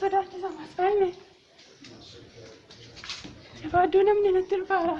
sodaachisa masfaine. Jabaaduu namni natti ulfaara.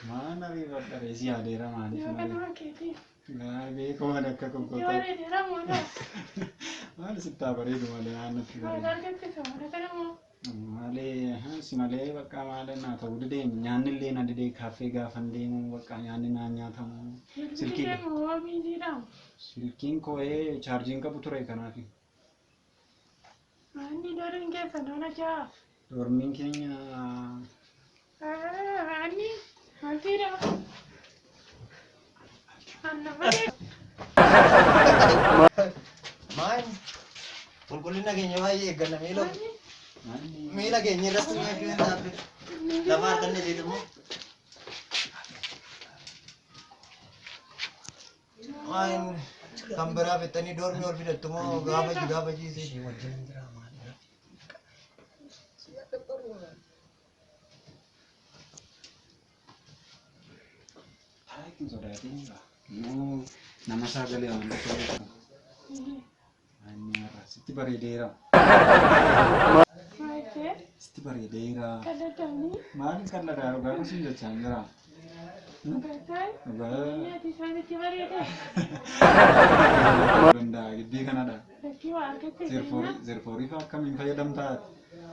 Mana ribet resi adera manis Gabe ko ada ka ko Mali sitta bare do male anu male si male bakka male na ta wude nyanille na de cafe ga fande mu bakka nyanne na nyata mu silkin ko e charging ka puture kana fi Ani dorong ke sana aja. dorming kenya Ani Altira. Anna male. Main. Kulkulin na ganyan ay egan na Mila ganyan resto nga yun natin. Lamarkan na dito mo. Main. Kambara betani dormi or bidat tumo gabaji si. Hai kin sodati no nama sagale on Anya sitti bareedera Maite. sitti bareedera Kada tani. maal kalla daaro garu sin jechaan jira Betul. Ini di sana tiba dia. Benda giddi kanadha Lagi warga tu. zerforii fa akkamiin fayyadamtaat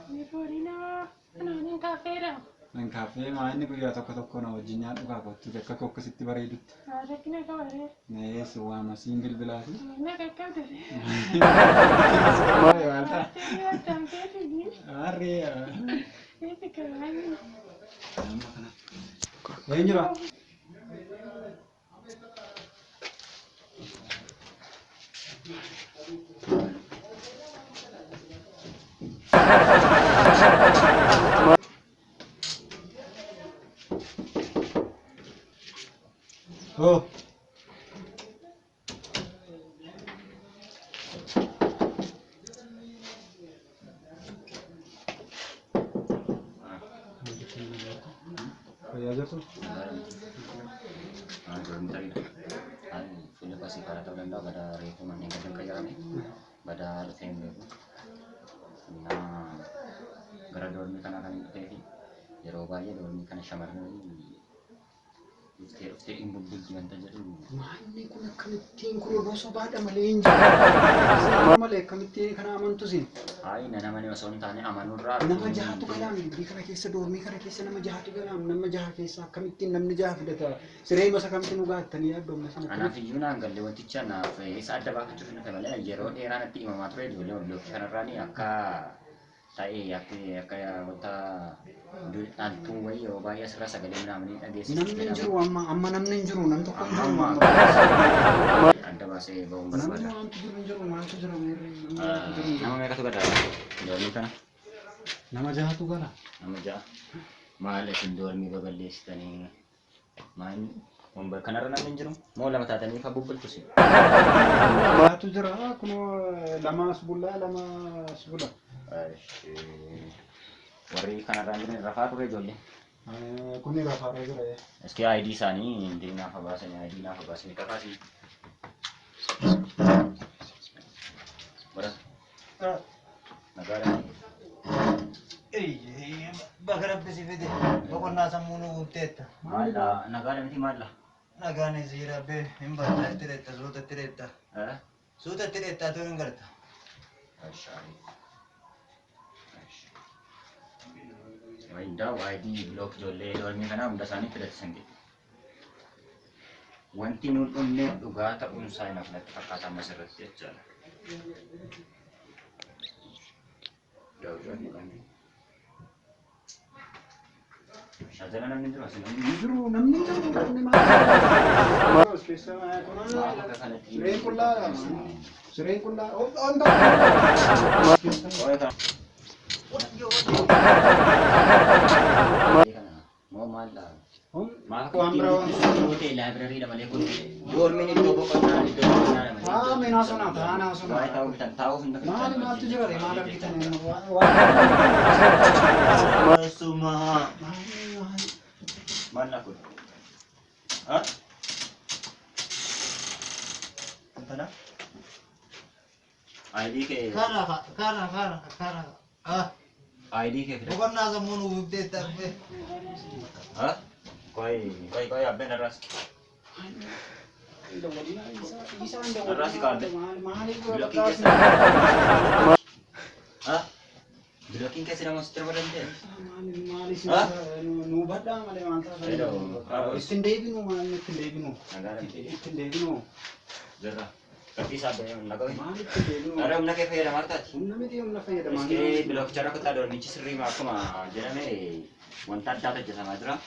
Ni Florina. Anak kafe dah. nan kaafee maanni guyyaa tokko na wajjin nyaadhu kaa kottu bakka kokko sitti bareedutti Ada kena kawale. nees waama siin bilbilaafi Mana kakak tu. Maal waalta Dia sampai tu ni. Arre Ini keren. amma kana eenyura Oh. Kaya aja tuh. Bentar itu. Sudah pasti pada tahu dan pada rekomen yang kadang kaya rame. Pada film itu. Nah, gara dormi kana kan itu. Jero bayi dormi kana shamarnya ini. Ufte imbubul gimana jadi? Maanni kun akkamittiin kun roso baadha malee hin malee akkamittiin kana amantu si Ai namanya osoo hin taane amanurraa nama jahatu galaan gibbii kana keessa doormii kana keessa nama jahatu galaan nama jaha keessa akkamittiin namni jaha fidata siree masa akkamittiin dhugaattanii yaaddoomna sana Anaaf iyyuu naan galle wanticha naaf isa adda baafachuuf nuti malee yeroo dheeraa natti himamaa ture ijoollee hordofii kanarraani akka ta'e akka wanta altuu wayii yeroo baay'ee asirraa sagalee midhaanii dhageessisu. namni hin jiru amma namni hin jiru nam tokko hin jiru adda baasee ba'uun namni barbaada. waantu jiru hin jiru maaltu jira Nama meeqatu gada doormii kana? nama jahatu gala Nama ja'a. Maal isin doormii baballeessitanii maal wambar kanarra namni hin jiru? Moo lama taatanii fa bubbultu si? jahatu jira kunoo lama asbullaa lama asbula Warri kanarraan jiran rafaa ture ijoollee. kuni rafaadha jira Eski ID isaanii hindi naaf baasanii ID naaf baasanii kakaasii. Bara nagaadha. Bakka rabbisi fide boqonnaa sammuu nu guutteetta. Maalla nagaadha miti maalla. Nagaan isiira bee hin barata itti reetta suuta itti reetta. Suuta itti reettaa ta'uu hin garta. Ashari. Faayidaa waayidii bilook ijoollee dormii kanaa hunda isaanii filattisan jedhu. Wanti nuun dhumne dhugaa ta'uun isaa hin hafnatti fakkaata ammas irratti jechaadha. Shajara namni jiru asii namni jiru namni sireen qullaa sireen qullaa mau malah waan biraa waan hotel library da malee kun dormin iddoo boqonnaa iddoo boqonnaa maali naasona ta'a naasona tahu bitan tahu hendak maali maaltu jira maal argitan Suma. mana kun ah Apa dah? ID ke Kara. Ah, ID ke bukan nasa mau nubuk tapi. ah koi abbe naras ah bilokin ke sedang masuk terbadan deh Zara. Tapi sabe yang lagu ini. Ada umna kayak faedah martat. Meski bilok cara kita dorong nici seri aku mah jadi me wantar data jasa madra.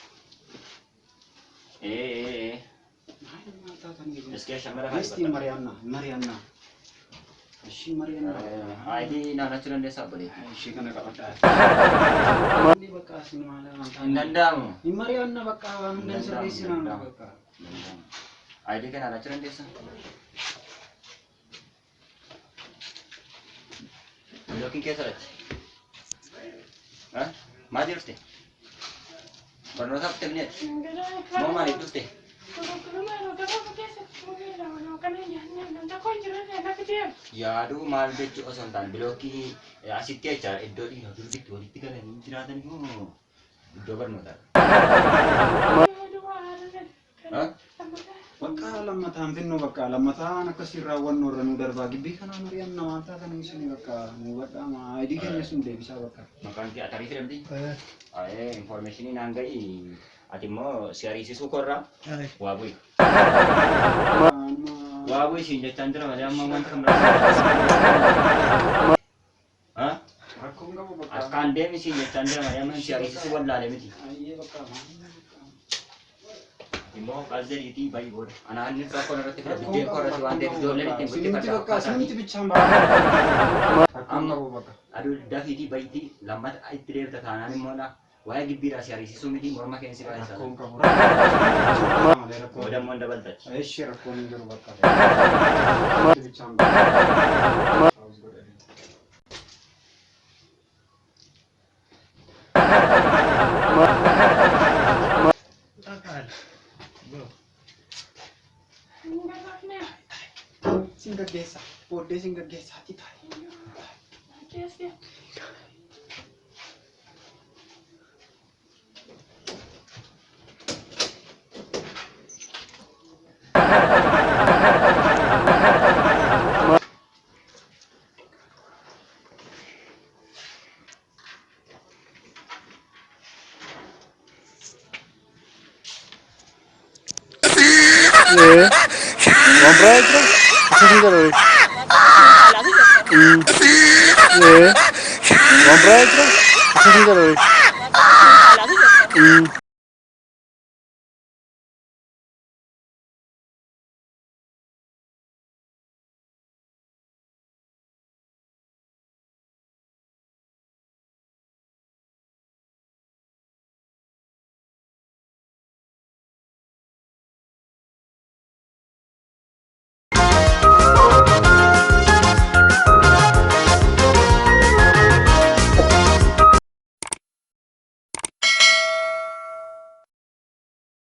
Meski shamara Pasti Mariana. Ashi Mariana. ID nana curan desa boleh. Ashi kana kapata. Ini bekas ini mana? Indandam. Ini Mariana bakal dan servisi nana bakal. ID kan ada curan desa. Bilokin kayak salah. Hah? Maju terus deh. Pernah tak temnet? Mau mari terus deh. Ya aduh mal becu osontan biloki asit kejar edo ini dulu itu kan ini tiratan itu udah bermutar. Hah? Bakka lammataan finno bakka lammataan akkasirraa wanno irra nu darbaa gibbii kanaa Mariana namoota kan isin bakka nu badhaama ID keenya sun deebisaa bakka. Makan ki atari filmti. Information ini nanggai ati mo siari sisu korra wabui. Wabui sih chandra ada yang mau mantan Hah? Aku enggak mau bakka. Akan dem sih chandra ada yang siari sisu wala lemiti. Iya bakka. Imbo kazer iti bayi bor. Anak ini terus korang roti video korang tuan dia video lagi tim Sinimti bakka, sinimti bichamba. Amma bakka. Aduh dah iti bayi iti lambat itu dia bertahan ani mana. Wah gibir asiari sisu miti morma kayak si kaya Aku sana. enggak mau. Udah mau double touch. Aisyah aku ninggal bakka. Bichamba. Takkan. Bro. Singgah desa, pode singgah desa hati tadi. Comprare comprare comprare